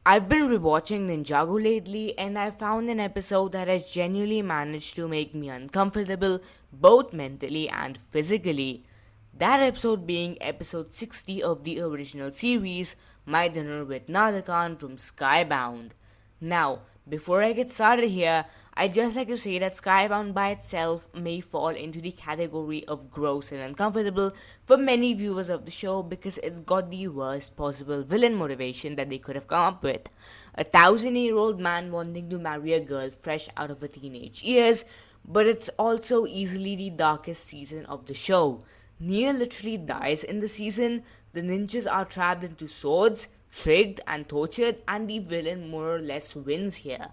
I've been rewatching Ninjago lately and I found an episode that has genuinely managed to make me uncomfortable both mentally and physically. That episode being episode 60 of the original series, My Dinner with NadaKhan from Skybound. Now, before I get started here, I'd just like to say that Skybound by itself may fall into the category of gross and uncomfortable for many viewers of the show because it's got the worst possible villain motivation that they could have come up with. A 1,000-year-old man wanting to marry a girl fresh out of her teenage years, but it's also easily the darkest season of the show. Nia literally dies in the season, the ninjas are trapped into swords, tricked and tortured, and the villain more or less wins here.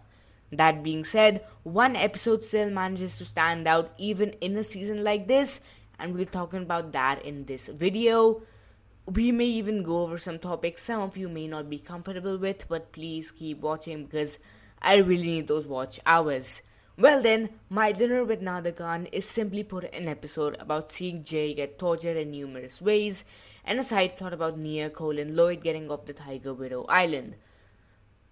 That being said, one episode still manages to stand out even in a season like this, and we're talking about that in this video. We may even go over some topics some of you may not be comfortable with, but please keep watching because I really need those watch hours. Well then, My Dinner with NadaKhan is simply put an episode about seeing Jay get tortured in numerous ways, and a side plot about Nia, Cole, and Lloyd getting off the Tiger Widow Island.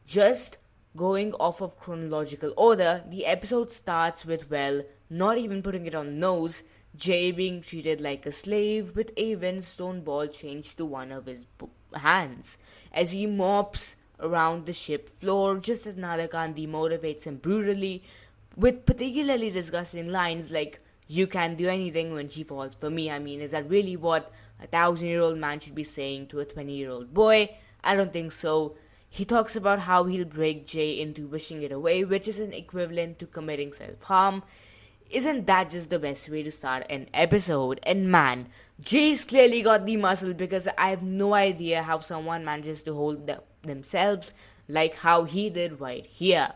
Just going off of chronological order, the episode starts with, well, not even putting it on nose, Jay being treated like a slave with a Winstone ball changed to one of his hands as he mops around the ship floor just as NadaKhan demotivates him brutally with particularly disgusting lines like, "You can't do anything when she falls for me." I mean, is that really what a 1,000-year-old man should be saying to a 20-year-old boy? I don't think so. He talks about how he'll break Jay into wishing it away, which is an equivalent to committing self-harm. Isn't that just the best way to start an episode? And man, Jay's clearly got the muscle because I have no idea how someone manages to hold themselves like how he did right here.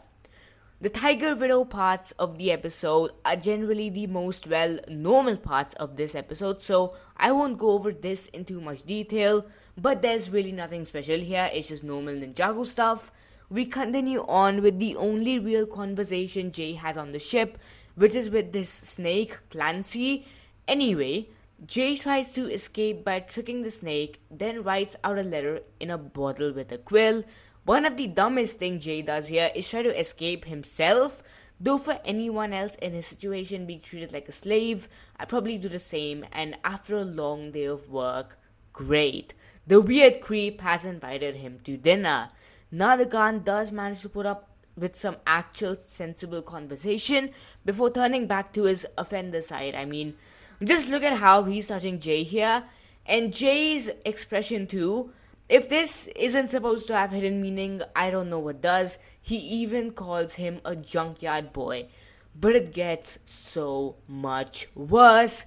The Tiger Widow parts of the episode are generally the most normal parts of this episode, so I won't go over this in too much detail, but there's really nothing special here, it's just normal Ninjago stuff. We continue on with the only real conversation Jay has on the ship, which is with this snake, Clancy. Anyway, Jay tries to escape by tricking the snake, then writes out a letter in a bottle with a quill. One of the dumbest things Jay does here is try to escape himself, though for anyone else in his situation being treated like a slave, I'd probably do the same, and after a long day of work, great. The weird creep has invited him to dinner. NadaKhan does manage to put up with some actual sensible conversation before turning back to his offender side. I mean, just look at how he's touching Jay here, and Jay's expression too. If this isn't supposed to have hidden meaning, I don't know what does. He even calls him a junkyard boy. But it gets so much worse.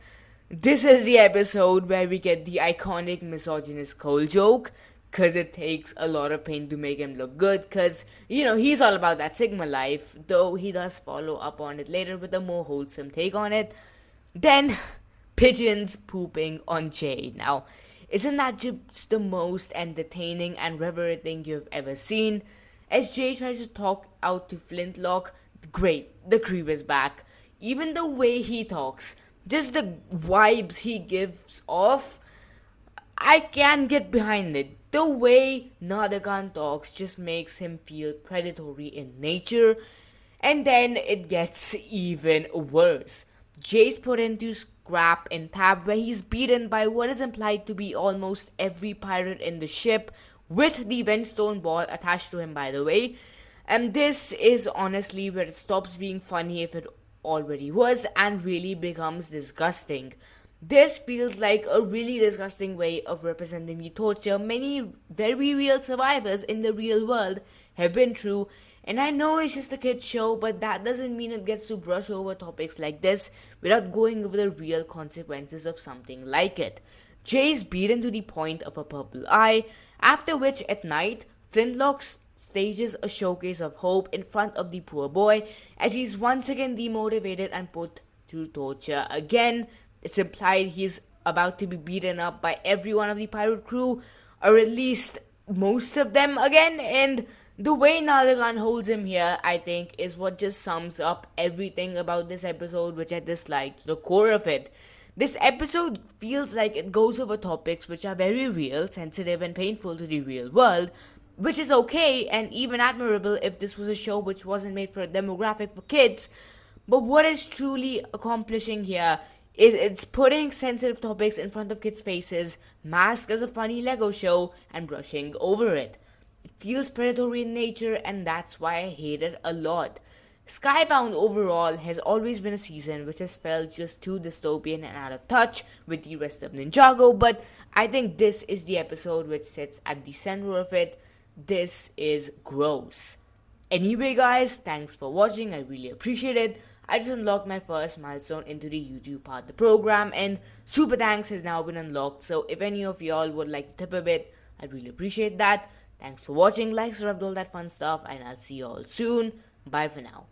This is the episode where we get the iconic misogynist Cole joke, cause it takes a lot of pain to make him look good, cause, he's all about that Sigma life, though he does follow up on it later with a more wholesome take on it. Then, pigeons pooping on Jay. Now, isn't that just the most entertaining and reverent thing you've ever seen? As Jay tries to talk out to Flintlock, great, the creep is back. Even the way he talks, just the vibes he gives off, I can get behind it. The way NadaKhan talks just makes him feel predatory in nature. And then it gets even worse. Jay's put into scrap in Tab where he's beaten by what is implied to be almost every pirate in the ship, with the Winstone ball attached to him, by the way. And this is honestly where it stops being funny if it already was and really becomes disgusting. This feels like a really disgusting way of representing the torture many very real survivors in the real world have been through. And I know it's just a kid's show, but that doesn't mean it gets to brush over topics like this without going over the real consequences of something like it. Jay's beaten to the point of a purple eye, after which at night, Flintlock stages a showcase of hope in front of the poor boy as he's once again demotivated and put through torture again. It's implied he's about to be beaten up by every one of the pirate crew, or at least most of them again, and the way NadaKhan holds him here, I think, is what just sums up everything about this episode, which I dislike to the core of it. This episode feels like it goes over topics which are very real, sensitive, and painful to the real world, which is okay and even admirable if this was a show which wasn't made for a demographic for kids. But what is truly accomplishing here is it's putting sensitive topics in front of kids' faces, masked as a funny Lego show, and brushing over it. It feels predatory in nature, and that's why I hate it a lot. Skybound overall has always been a season which has felt just too dystopian and out of touch with the rest of Ninjago, but I think this is the episode which sits at the center of it. This is gross. Anyway, guys, thanks for watching. I really appreciate it. I just unlocked my first milestone into the YouTube part of the program, and Super Thanks has now been unlocked. So, if any of y'all would like to tip a bit, I'd really appreciate that. Thanks for watching, like, subscribe, all that fun stuff, and I'll see you all soon. Bye for now.